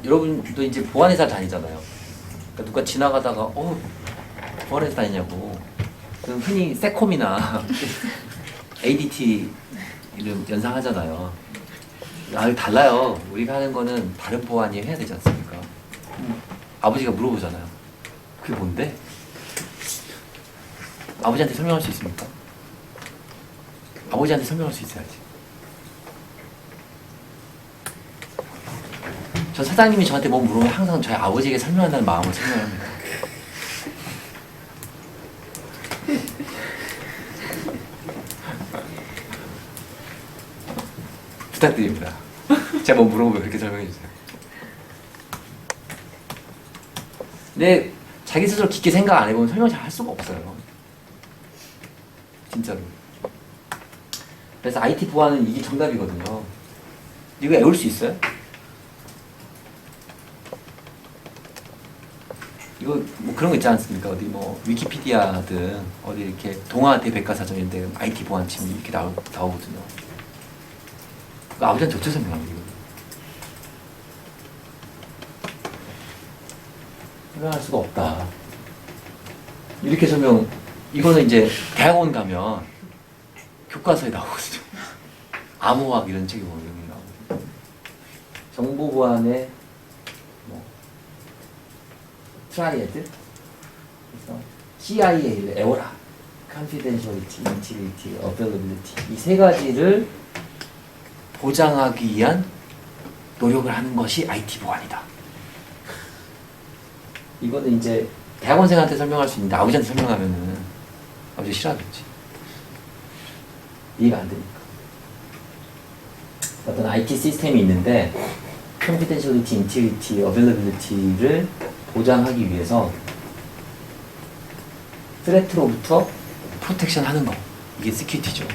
여러분도 이제 보안회사 다니잖아요. 그러니까 누가 지나가다가 보안회사 다니냐고. 그럼 흔히 세콤이나 ADT를 연상하잖아요. 달라요. 우리가 하는 거는 다른 보안이 해야 되지 않습니까? 아버지가 물어보잖아요. 그게 뭔데? 아버지한테 설명할 수 있습니까? 아버지한테 설명할 수 있어야지. 저 사장님이 저한테 뭐 물으면 항상 저희 아버지에게 설명한다는 마음으로 설명합니다. 부탁드립니다. 제가 뭐 물어보면 그렇게 설명해 주세요. 근데 자기 스스로 깊게 생각 안 해보면 설명 잘 할 수가 없어요. 진짜로. 그래서 IT 보안은 이게 정답이거든요. 이거 외울 수 있어요? 이거 뭐 그런 거 있지 않습니까? 어디 뭐 위키피디아든 어디 이렇게 동아 대백과사전인데 IT 보안 치면 이렇게 나오거든요. 그거 아버지한테 어떻게 설명하는 거예요? 설명할 수가 없다. 이렇게 설명, 이거는 이제 대학원 가면 교과서에 나오거든요. 암호학 이런 책이 보면 이런 게 나오거든요. 정보 보안의 뭐 트라이애드, 그래서 CIA, 에오라, Confidentiality, Integrity, Availability 이 세 가지를 보장하기 위한 노력을 하는 것이 IT 보안이다. 이거는 이제 대학원생한테 설명할 수 있는데 아버지한테 설명하면은 아버지 싫어하겠지. 이해가 안 되니까. 어떤 IT 시스템이 있는데 Confidentiality, Integrity, Availability를 보장하기 위해서 스레트로부터 프로텍션 하는 거, 이게 시큐리티죠.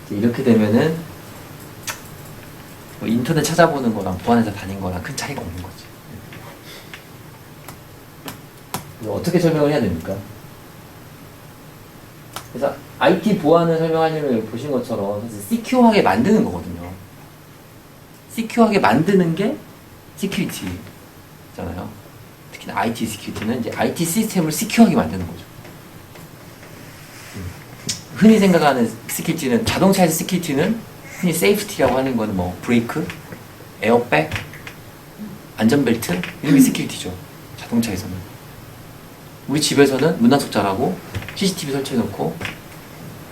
이렇게 되면은 뭐 인터넷 찾아보는 거랑 보안회사 다닌 거랑 큰 차이가 없는 거지. 어떻게 설명을 해야 됩니까? 그래서 IT 보안을 설명하려면 보신 것처럼 사실 시큐어하게 만드는 거거든요. 시큐어하게 만드는 게 시큐리티잖아요. 특히나 IT 시큐리티는 이제 IT 시스템을 시큐어하게 만드는 거죠. 흔히 생각하는 시큐리티는, 자동차에서 시큐리티는 흔히 세이프티라고 하는 거는 뭐 브레이크, 에어백, 안전벨트 이런 게 시큐리티죠. 자동차에서는. 우리 집에서는 문단속 잘하고 CCTV 설치해놓고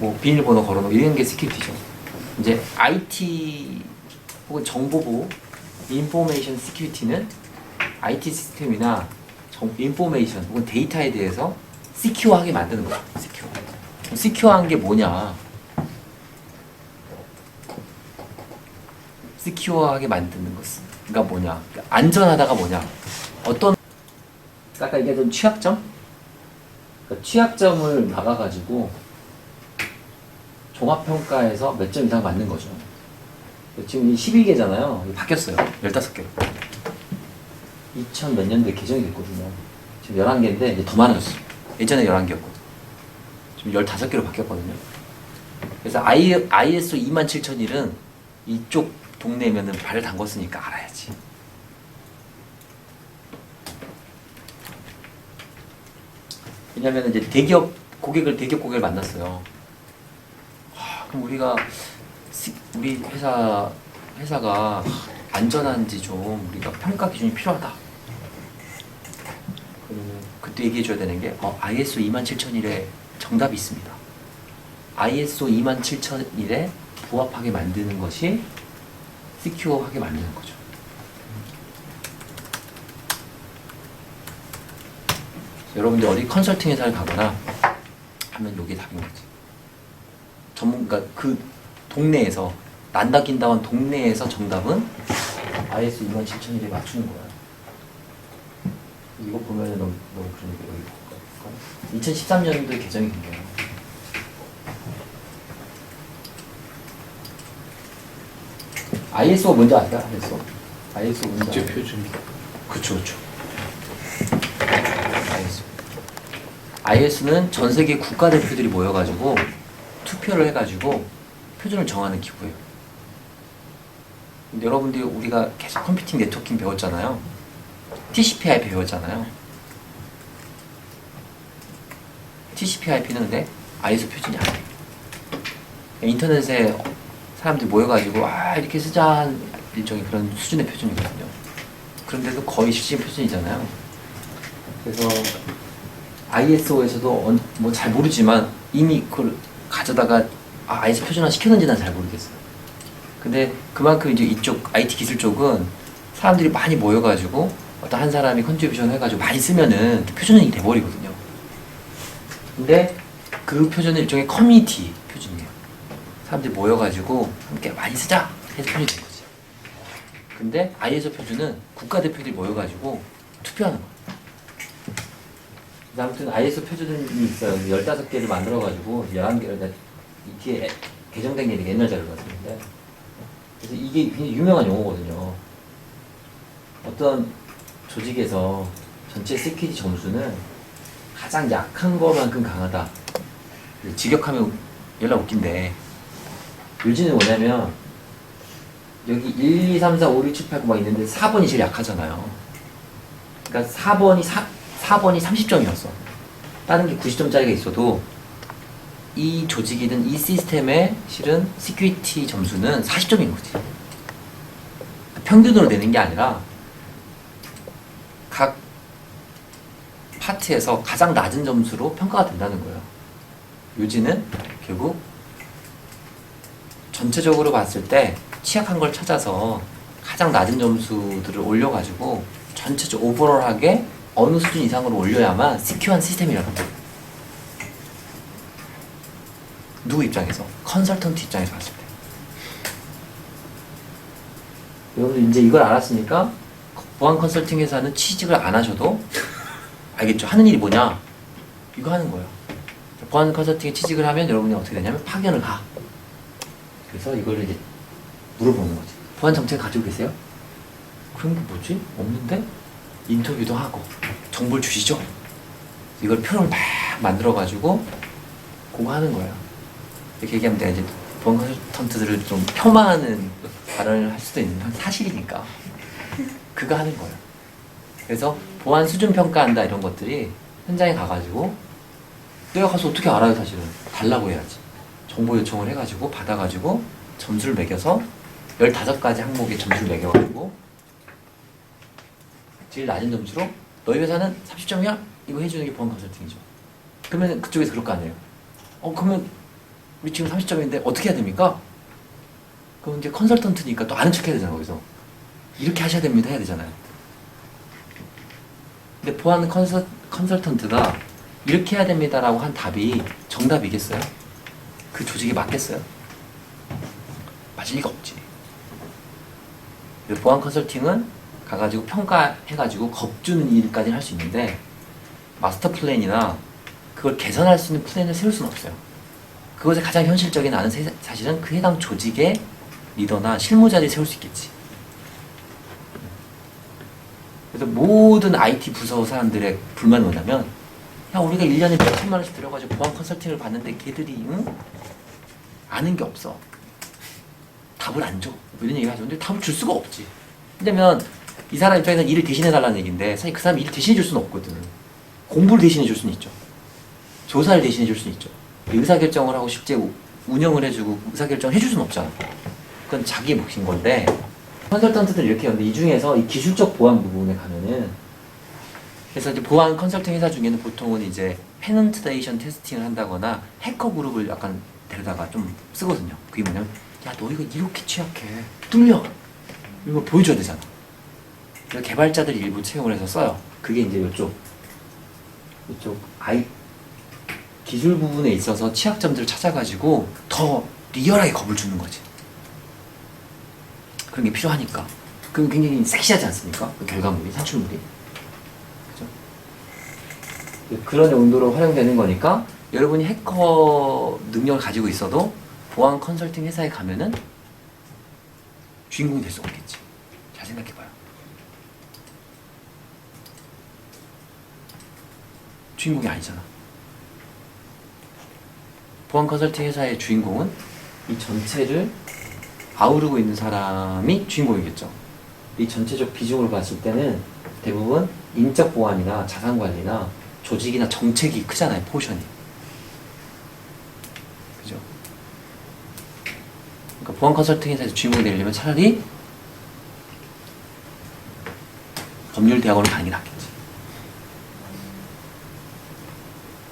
뭐 비밀번호 걸어놓고 이런 게 시큐리티죠. 이제 IT 혹은 정보보호, 인포메이션 시큐리티는 IT 시스템이나 인포메이션 혹은 데이터에 대해서 시큐어하게 만드는 거죠. 시큐어한 게 뭐냐? 시큐어하게 만드는 것은 그러니까 뭐냐? 안전하다가 뭐냐? 어떤 아까 얘기했던 취약점? 그러니까 취약점을 막아가지고 종합평가에서 몇 점 이상 맞는 거죠. 지금 이 12개잖아요. 바뀌었어요. 15개로. 2000 몇 년도에 개정이 됐거든요. 지금 11개인데 이제 더 많아졌어요. 예전에 11개였거든. 지금 15개로 바뀌었거든요. 그래서 ISO 27001은 이쪽 동네면은 발을 담궜으니까 알아야지. 왜냐면 이제 대기업 고객을 만났어요. 그럼 우리가 우리 회사가 안전한지 좀 우리가 평가 기준이 필요하다. 그러면 그때 얘기해줘야 되는 게 ISO 27001에 정답이 있습니다. ISO 27001에 부합하게 만드는 것이 시큐어하게 만드는 거죠. 여러분들 어디 컨설팅 회사를 가거나 하면 이게 답인 거지. 전문가 그 동네에서 난다 긴다한 동네에서 정답은 ISO 27001에 맞추는 거야. 이거 보면은 너무 그런 게 2013년도에 개정이 된 거예요. ISO 뭔지 아세요? ISO 뭔지 국제 표준. 그쵸. ISO는 전 세계 국가대표들이 모여가지고 투표를 해가지고 표준을 정하는 기구예요. 여러분들이 우리가 계속 컴퓨팅 네트워킹 배웠잖아요. TCP/IP 배웠잖아요. TCP/IP는 근데 ISO 표준이 아니에요. 인터넷에 사람들이 모여가지고 이렇게 쓰자 한 일종의 그런 수준의 표준이거든요. 그런데도 거의 실시간 표준이잖아요. 그래서 ISO에서도 뭐 잘 모르지만 이미 그걸 가져다가 ISO 표준화 시켰는지 난 잘 모르겠어요. 근데 그만큼 이제 이쪽 IT 기술 쪽은 사람들이 많이 모여가지고 어떤 한 사람이 컨트리뷰션 해가지고 많이 쓰면은 표준이 돼버리거든요. 근데 그 표준은 일종의 커뮤니티 표준이에요. 사람들이 모여가지고 함께 많이 쓰자 해서 표준이 된 거지. 근데 ISO 표준은 국가대표들이 모여가지고 투표하는 거예요. 아무튼 ISO 표준이 있어요. 15개를 만들어가지고 11개를 이 뒤에 개정된 게 옛날 자료 같은데, 그래서 이게 굉장히 유명한 용어거든요. 어떤 조직에서 전체 시큐리티 점수는 가장 약한 거만큼 강하다. 직역하면 연락 웃긴데, 요즘은 뭐냐면 여기 1, 2, 3, 4, 5, 6, 7, 8, 9 막 있는데 4번이 제일 약하잖아요. 그러니까 4번이 30점이었어. 다른 게 90점짜리가 있어도 이 조직이든 이 시스템의 실은 시큐리티 점수는 40점인 거지. 평균으로 내는 게 아니라 각 파트에서 가장 낮은 점수로 평가가 된다는 거예요. 요지는 결국 전체적으로 봤을 때 취약한 걸 찾아서 가장 낮은 점수들을 올려가지고 전체적으로 오버롤하게 어느 수준 이상으로 올려야만 시큐어한 시스템이라는 거예요. 누구 입장에서? 컨설턴트 입장에서 봤을 때. 여러분들 이제 이걸 알았으니까 보안 컨설팅 회사는 취직을 안 하셔도 알겠죠? 하는 일이 뭐냐? 이거 하는 거예요. 보안 컨설팅에 취직을 하면 여러분이 어떻게 되냐면 파견을 가. 그래서 이걸 이제 물어보는 거지. 보안 정책 가지고 계세요? 그런 게 뭐지? 없는데? 인터뷰도 하고 정보를 주시죠? 이걸 표를 막 만들어가지고 그거 하는 거예요. 이렇게 얘기하면 내가 이제 보안 컨설턴트들을 좀 폄하하는 발언을 할 수도 있는 사실이니까 그거 하는 거예요. 그래서 보안 수준 평가한다 이런 것들이 현장에 가가지고 내가 가서 어떻게 알아요? 사실은 달라고 해야지. 정보 요청을 해가지고 받아가지고 점수를 매겨서 15가지 항목에 점수를 매겨가지고 제일 낮은 점수로 너희 회사는 30점이야? 이거 해주는 게 보안 컨설팅이죠. 그러면 그쪽에서 그럴 거 아니에요. 그러면 우리 지금 30점인데 어떻게 해야 됩니까? 그럼 이제 컨설턴트니까 또 아는 척 해야 되잖아요. 거기서 이렇게 하셔야 됩니다 해야 되잖아요. 근데 보안 컨설턴트가 이렇게 해야 됩니다라고 한 답이 정답이겠어요? 그 조직에 맞겠어요? 맞을 리가 없지. 보안 컨설팅은 가가지고 평가해가지고 겁주는 일까지는 할 수 있는데 마스터 플랜이나 그걸 개선할 수 있는 플랜을 세울 수는 없어요. 그것의 가장 현실적인 사실은 그 해당 조직의 리더나 실무자들이 세울 수 있겠지. 그래서 모든 IT 부서 사람들의 불만은 뭐냐면 야 우리가 1년에 몇천만 원씩 들여가지고 보안 컨설팅을 받는데 걔들이 아는 게 없어. 답을 안 줘. 이런 얘기 하죠. 근데 답을 줄 수가 없지. 왜냐면 이 사람 입장에서는 일을 대신해달라는 얘기인데 사실 그 사람이 일을 대신해줄 수는 없거든. 공부를 대신해줄 수는 있죠. 조사를 대신해줄 수는 있죠. 의사결정을 하고 실제 운영을 해주고 의사결정을 해줄 수는 없잖아. 그건 자기의 몫인 건데 컨설턴트들 이렇게 하는데 이 중에서 이 기술적 보안 부분에 가면은 그래서 이제 보안 컨설팅 회사 중에는 보통은 이제 페넌트레이션 테스팅을 한다거나 해커 그룹을 약간 데려다가 좀 쓰거든요. 그게 뭐냐면 야 너 이거 이렇게 취약해 뚫려 이런 걸 보여줘야 되잖아. 그래서 개발자들이 일부 채용을 해서 써요. 그게 이제 이쪽 기술 부분에 있어서 취약점들을 찾아가지고 더 리얼하게 겁을 주는 거지. 그런 게 필요하니까. 그럼 굉장히 섹시하지 않습니까? 그 결과물이, 산출물이. 그죠? 그런 용도로 활용되는 거니까 여러분이 해커 능력을 가지고 있어도 보안 컨설팅 회사에 가면은 주인공이 될 수 없겠지. 잘 생각해봐요. 주인공이 아니잖아. 보안 컨설팅 회사의 주인공은 이 전체를 아우르고 있는 사람이 주인공이겠죠. 이 전체적 비중으로 봤을 때는 대부분 인적 보안이나 자산 관리나 조직이나 정책이 크잖아요, 포션이. 그죠? 그러니까 보안 컨설팅 회사에서 주인공이 되려면 차라리 법률 대학원을 가는 게 낫겠지.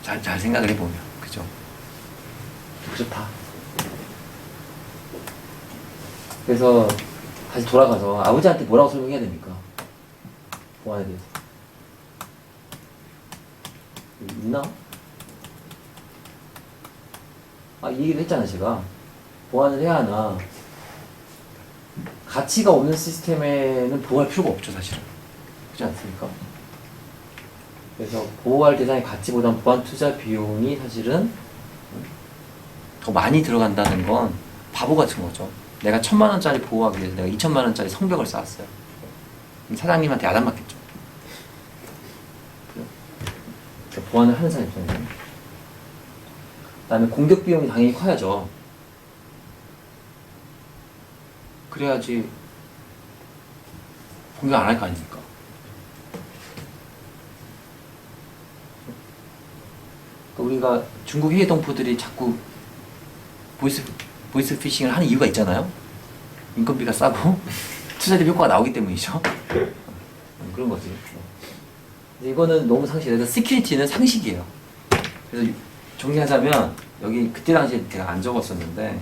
잘 생각을 해보면. 그죠? 좋다. 그래서 다시 돌아가서 아버지한테 뭐라고 설명해야 됩니까? 보안에 대해서. 있나? 이 얘기를 했잖아요, 제가. 보안을 해야 하나. 가치가 없는 시스템에는 보호할 필요가 없죠, 사실은. 그렇지 않습니까? 그래서 보호할 대상의 가치보다는 보안 투자 비용이 사실은 더 많이 들어간다는 건 바보 같은 거죠. 내가 1,000만 원짜리 보호하기 위해서 내가 2,000만 원짜리 성벽을 쌓았어요. 그럼 사장님한테 야단 맞겠죠. 그러니까 보안을 하는 사람 입장에서. 그 다음에 공격 비용이 당연히 커야죠. 그래야지 공격 안 할 거 아닙니까? 그러니까 우리가 중국 해외 동포들이 자꾸 보이스 피싱을 하는 이유가 있잖아요. 인건비가 싸고 투자 대비 효과가 나오기 때문이죠. 그런 거지. 근데 이거는 너무 상식이에요. 그래서 시큐리티는 상식이에요. 그래서 정리하자면 여기 그때 당시에 제가 안 적었었는데